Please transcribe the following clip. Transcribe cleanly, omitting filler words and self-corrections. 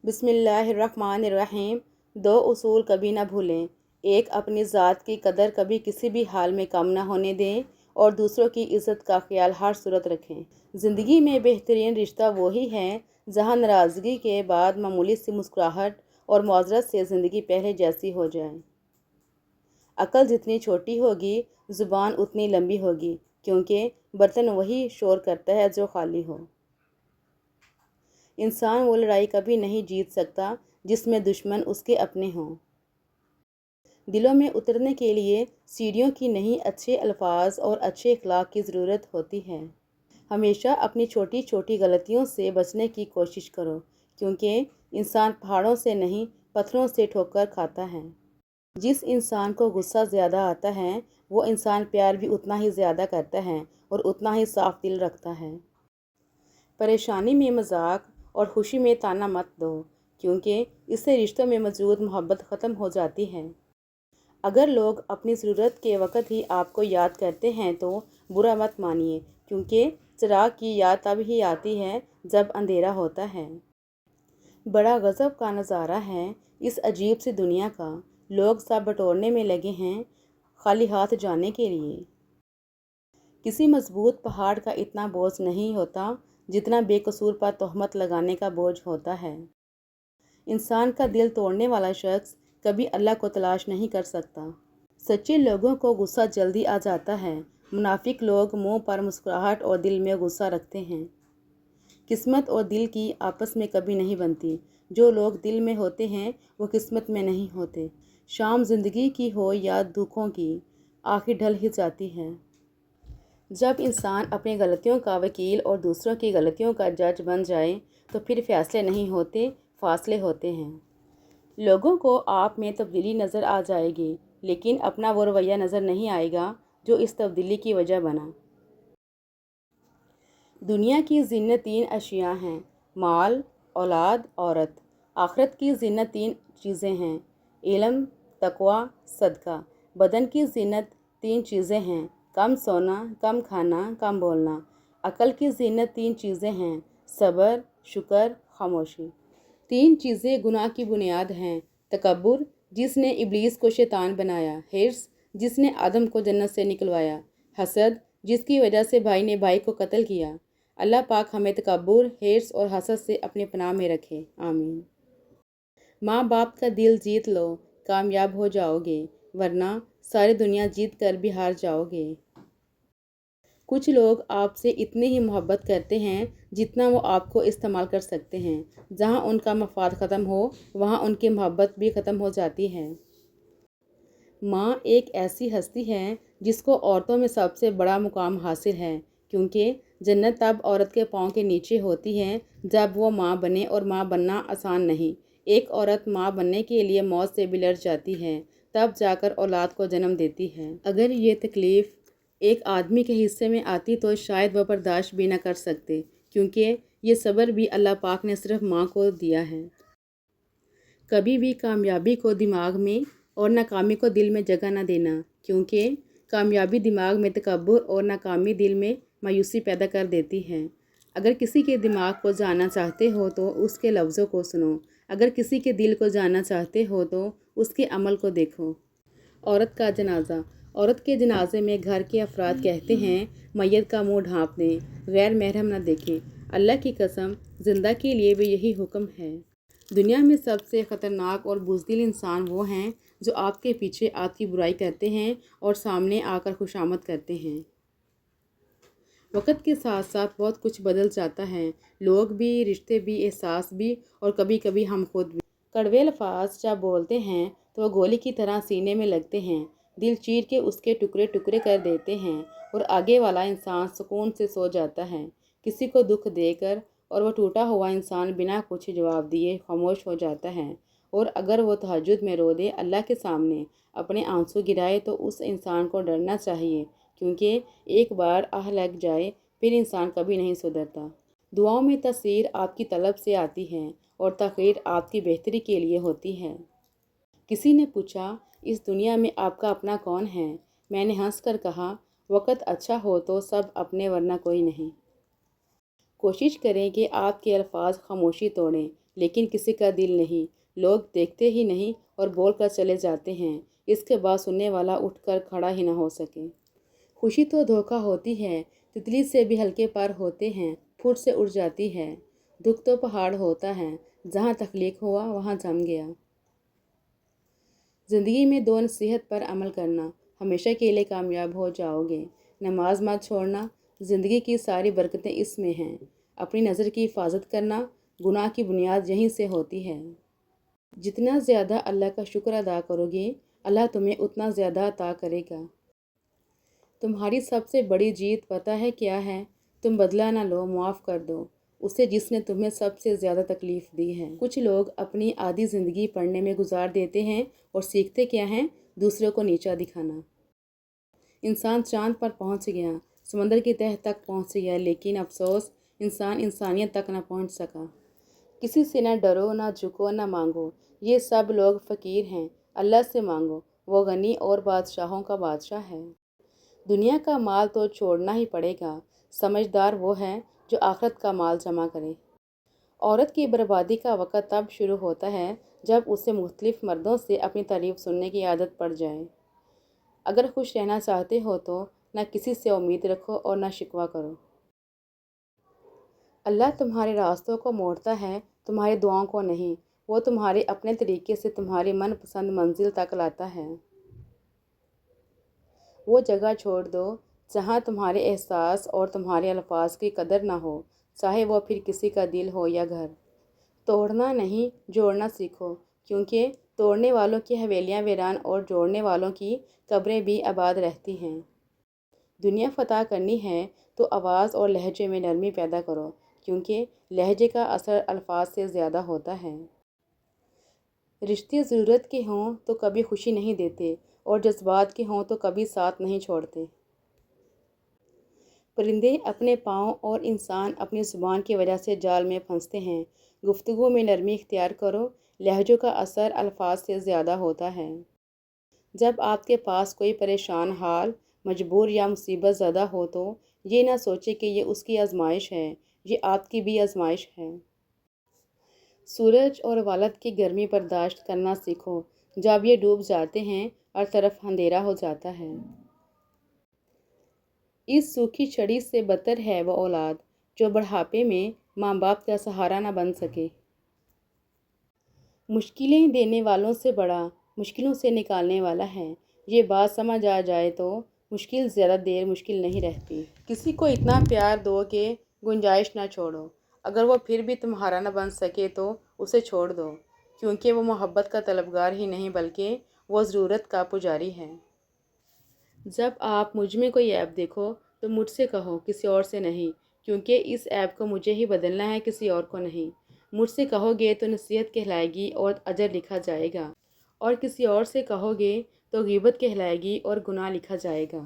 بسم اللہ الرحمن الرحیم۔ دو اصول کبھی نہ بھولیں۔ ایک، اپنی ذات کی قدر کبھی کسی بھی حال میں کم نہ ہونے دیں، اور دوسروں کی عزت کا خیال ہر صورت رکھیں۔ زندگی میں بہترین رشتہ وہی ہے جہاں ناراضگی کے بعد معمولی سی مسکراہٹ اور معذرت سے زندگی پہلے جیسی ہو جائے۔ عقل جتنی چھوٹی ہوگی، زبان اتنی لمبی ہوگی، کیونکہ برتن وہی شور کرتا ہے جو خالی ہو۔ انسان وہ لڑائی کبھی نہیں جیت سکتا جس میں دشمن اس کے اپنے ہوں۔ دلوں میں اترنے کے لیے سیڑھیوں کی نہیں، اچھے الفاظ اور اچھے اخلاق کی ضرورت ہوتی ہے۔ ہمیشہ اپنی چھوٹی چھوٹی غلطیوں سے بچنے کی کوشش کرو، کیونکہ انسان پہاڑوں سے نہیں پتھروں سے ٹھوکر کھاتا ہے۔ جس انسان کو غصہ زیادہ آتا ہے، وہ انسان پیار بھی اتنا ہی زیادہ کرتا ہے اور اتنا ہی صاف دل رکھتا ہے۔ پریشانی میں مذاق اور خوشی میں طعنہ مت دو، کیونکہ اس سے رشتوں میں موجود محبت ختم ہو جاتی ہے۔ اگر لوگ اپنی ضرورت کے وقت ہی آپ کو یاد کرتے ہیں تو برا مت مانیے، کیونکہ چراغ کی یاد تب ہی آتی ہے جب اندھیرا ہوتا ہے۔ بڑا غضب کا نظارہ ہے اس عجیب سی دنیا کا، لوگ سب بٹورنے میں لگے ہیں خالی ہاتھ جانے کے لیے۔ کسی مضبوط پہاڑ کا اتنا بوجھ نہیں ہوتا جتنا بے قصور پر تہمت لگانے کا بوجھ ہوتا ہے۔ انسان کا دل توڑنے والا شخص کبھی اللہ کو تلاش نہیں کر سکتا۔ سچے لوگوں کو غصہ جلدی آ جاتا ہے، منافق لوگ منہ پر مسکراہٹ اور دل میں غصہ رکھتے ہیں۔ قسمت اور دل کی آپس میں کبھی نہیں بنتی، جو لوگ دل میں ہوتے ہیں وہ قسمت میں نہیں ہوتے۔ شام زندگی کی ہو یا دکھوں کی، آخر ڈھل ہی جاتی ہے۔ جب انسان اپنی غلطیوں کا وکیل اور دوسروں کی غلطیوں کا جج بن جائے تو پھر فیصلے نہیں ہوتے، فاصلے ہوتے ہیں۔ لوگوں کو آپ میں تبدیلی نظر آ جائے گی، لیکن اپنا وہ رویہ نظر نہیں آئے گا جو اس تبدیلی کی وجہ بنا۔ دنیا کی زینت تین اشیاء ہیں: مال، اولاد، عورت۔ آخرت کی زینت تین چیزیں ہیں: علم، تقویٰ، صدقہ۔ بدن کی زینت تین چیزیں ہیں: کم سونا، کم کھانا، کم بولنا۔ عقل کی زینت تین چیزیں ہیں: صبر، شکر، خاموشی۔ تین چیزیں گناہ کی بنیاد ہیں: تکبر، جس نے ابلیس کو شیطان بنایا; حرص، جس نے آدم کو جنت سے نکلوایا; حسد، جس کی وجہ سے بھائی نے بھائی کو قتل کیا۔ اللہ پاک ہمیں تکبر، حرص اور حسد سے اپنے پناہ میں رکھے، آمین۔ ماں باپ کا دل جیت لو، کامیاب ہو جاؤ گے، ورنہ ساری دنیا جیت کر بھی ہار جاؤ گے۔ کچھ لوگ آپ سے اتنی ہی محبت کرتے ہیں جتنا وہ آپ کو استعمال کر سکتے ہیں۔ جہاں ان کا مفاد ختم ہو، وہاں ان کی محبت بھی ختم ہو جاتی ہے۔ ماں ایک ایسی ہستی ہے جس کو عورتوں میں سب سے بڑا مقام حاصل ہے، کیونکہ جنت تب عورت کے پاؤں کے نیچے ہوتی ہے جب وہ ماں بنے، اور ماں بننا آسان نہیں۔ ایک عورت ماں بننے کے لیے موت سے بھی لڑ جاتی ہے، تب جا کر اولاد کو جنم دیتی ہے۔ اگر یہ تکلیف ایک آدمی کے حصے میں آتی تو شاید وہ برداشت بھی نہ کر سکتے، کیونکہ یہ صبر بھی اللہ پاک نے صرف ماں کو دیا ہے۔ کبھی بھی کامیابی کو دماغ میں اور ناکامی کو دل میں جگہ نہ دینا، کیونکہ کامیابی دماغ میں تکبر اور ناکامی دل میں مایوسی پیدا کر دیتی ہے۔ اگر کسی کے دماغ کو جاننا چاہتے ہو تو اس کے لفظوں کو سنو، اگر کسی کے دل کو جاننا چاہتے ہو تو اس کے عمل کو دیکھو۔ عورت کا جنازہ۔ عورت کے جنازے میں گھر کے افراد کہتے ہیں، میت کا منہ ڈھانپ دیں، غیر محرم نہ دیکھیں۔ اللہ کی قسم، زندہ کے لیے بھی یہی حکم ہے۔ دنیا میں سب سے خطرناک اور بزدل انسان وہ ہیں جو آپ کے پیچھے آپ کی برائی کرتے ہیں اور سامنے آ کر خوشامد کرتے ہیں۔ وقت کے ساتھ ساتھ بہت کچھ بدل جاتا ہے، لوگ بھی، رشتے بھی، احساس بھی، اور کبھی کبھی ہم خود بھی۔ کڑوے الفاظ جب بولتے ہیں تو وہ گولی کی طرح سینے میں لگتے ہیں، دل چیر کے اس کے ٹکڑے ٹکڑے کر دیتے ہیں، اور آگے والا انسان سکون سے سو جاتا ہے۔ کسی کو دکھ دے کر اور وہ ٹوٹا ہوا انسان بنا کچھ جواب دیے خاموش ہو جاتا ہے، اور اگر وہ تہجد میں رو دے، اللہ کے سامنے اپنے آنسو گرائے، تو اس انسان کو ڈرنا چاہیے، کیونکہ ایک بار آہ لگ جائے پھر انسان کبھی نہیں سدھرتا۔ دعاؤں میں تاثیر آپ کی طلب سے آتی ہے اور تاخیر آپ کی بہتری کے لیے ہوتی ہے۔ کسی نے پوچھا، اس دنیا میں آپ کا اپنا کون ہے؟ میں نے ہنس کر کہا، وقت اچھا ہو تو سب اپنے، ورنہ کوئی نہیں۔ کوشش کریں کہ آپ کے الفاظ خاموشی توڑیں، لیکن کسی کا دل نہیں، لوگ دیکھتے ہی نہیں اور بول کر چلے جاتے ہیں، اس کے بعد سننے والا اٹھ کر کھڑا ہی نہ ہو سکے۔ خوشی تو دھوکہ ہوتی ہے، تتلی سے بھی ہلکے پر ہوتے ہیں، پھوٹ سے اڑ جاتی ہے۔ دکھ تو پہاڑ ہوتا ہے، جہاں تخلیق ہوا وہاں جم گیا۔ زندگی میں 2 نصیحت پر عمل کرنا، ہمیشہ کے لیے کامیاب ہو جاؤ گے۔ نماز مت چھوڑنا، زندگی کی ساری برکتیں اس میں ہیں۔ اپنی نظر کی حفاظت کرنا، گناہ کی بنیاد یہیں سے ہوتی ہے۔ جتنا زیادہ اللہ کا شکر ادا کرو گے، اللہ تمہیں اتنا زیادہ عطا کرے گا۔ تمہاری سب سے بڑی جیت پتہ ہے کیا ہے؟ تم بدلہ نہ لو، معاف کر دو اسے جس نے تمہیں سب سے زیادہ تکلیف دی ہے۔ کچھ لوگ اپنی آدھی زندگی پڑھنے میں گزار دیتے ہیں اور سیکھتے کیا ہیں؟ دوسروں کو نیچا دکھانا۔ انسان چاند پر پہنچ گیا، سمندر کی تہہ تک پہنچ گیا، لیکن افسوس انسان انسانیت تک نہ پہنچ سکا۔ کسی سے نہ ڈرو، نہ جھکو، نہ مانگو، یہ سب لوگ فقیر ہیں، اللہ سے مانگو، وہ غنی اور بادشاہوں کا بادشاہ ہے۔ دنیا کا مال تو چھوڑنا ہی پڑے گا، سمجھدار وہ ہے جو آخرت کا مال جمع کرے۔ عورت کی بربادی کا وقت تب شروع ہوتا ہے جب اسے مختلف مردوں سے اپنی تعریف سننے کی عادت پڑ جائے۔ اگر خوش رہنا چاہتے ہو تو نہ کسی سے امید رکھو اور نہ شکوہ کرو۔ اللہ تمہارے راستوں کو موڑتا ہے، تمہاری دعاؤں کو نہیں۔ وہ تمہارے اپنے طریقے سے تمہاری من پسند منزل تک لاتا ہے۔ وہ جگہ چھوڑ دو جہاں تمہارے احساس اور تمہارے الفاظ کی قدر نہ ہو، چاہے وہ پھر کسی کا دل ہو یا گھر۔ توڑنا نہیں، جوڑنا سیکھو، کیونکہ توڑنے والوں کی حویلیاں ویران اور جوڑنے والوں کی قبریں بھی آباد رہتی ہیں۔ دنیا فتح کرنی ہے تو آواز اور لہجے میں نرمی پیدا کرو، کیونکہ لہجے کا اثر الفاظ سے زیادہ ہوتا ہے۔ رشتے ضرورت کے ہوں تو کبھی خوشی نہیں دیتے اور جذبات کے ہوں تو کبھی ساتھ نہیں چھوڑتے۔ پرندے اپنے پاؤں اور انسان اپنی زبان کی وجہ سے جال میں پھنستے ہیں۔ گفتگو میں نرمی اختیار کرو، لہجوں کا اثر الفاظ سے زیادہ ہوتا ہے۔ جب آپ کے پاس کوئی پریشان حال، مجبور یا مصیبت زدہ ہو تو یہ نہ سوچیں کہ یہ اس کی آزمائش ہے، یہ آپ کی بھی آزمائش ہے۔ سورج اور والد کی گرمی برداشت کرنا سیکھو جب یہ ڈوب جاتے ہیں اور طرف اندھیرا ہو جاتا ہے۔ اس سوکھی چھڑی سے بدتر ہے وہ اولاد جو بڑھاپے میں ماں باپ کا سہارا نہ بن سکے۔ مشکلیں دینے والوں سے بڑا مشکلوں سے نکالنے والا ہے۔ یہ بات سمجھ آ جائے تو مشکل زیادہ دیر مشکل نہیں رہتی۔ کسی کو اتنا پیار دو کہ گنجائش نہ چھوڑو، اگر وہ پھر بھی تمہارا نہ بن سکے تو اسے چھوڑ دو، کیونکہ وہ محبت کا طلبگار ہی نہیں بلکہ وہ ضرورت کا پجاری ہے۔ جب آپ مجھ میں کوئی عیب دیکھو تو مجھ سے کہو، کسی اور سے نہیں، کیونکہ اس عیب کو مجھے ہی بدلنا ہے، کسی اور کو نہیں۔ مجھ سے کہو گے تو نصیحت کہلائے گی اور اجر لکھا جائے گا، اور کسی اور سے کہو گے تو غیبت کہلائے گی اور گناہ لکھا جائے گا۔